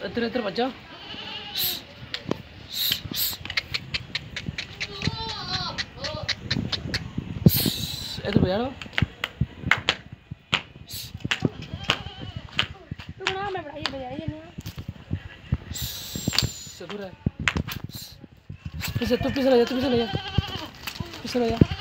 इधर इधर बच्चा इधर बजा लो। तू बना मैं बढ़ाई बजाई नहीं इधर है। पीछे तू पीछे ले जा, तू पीछे ले जा, पीछे ले जा।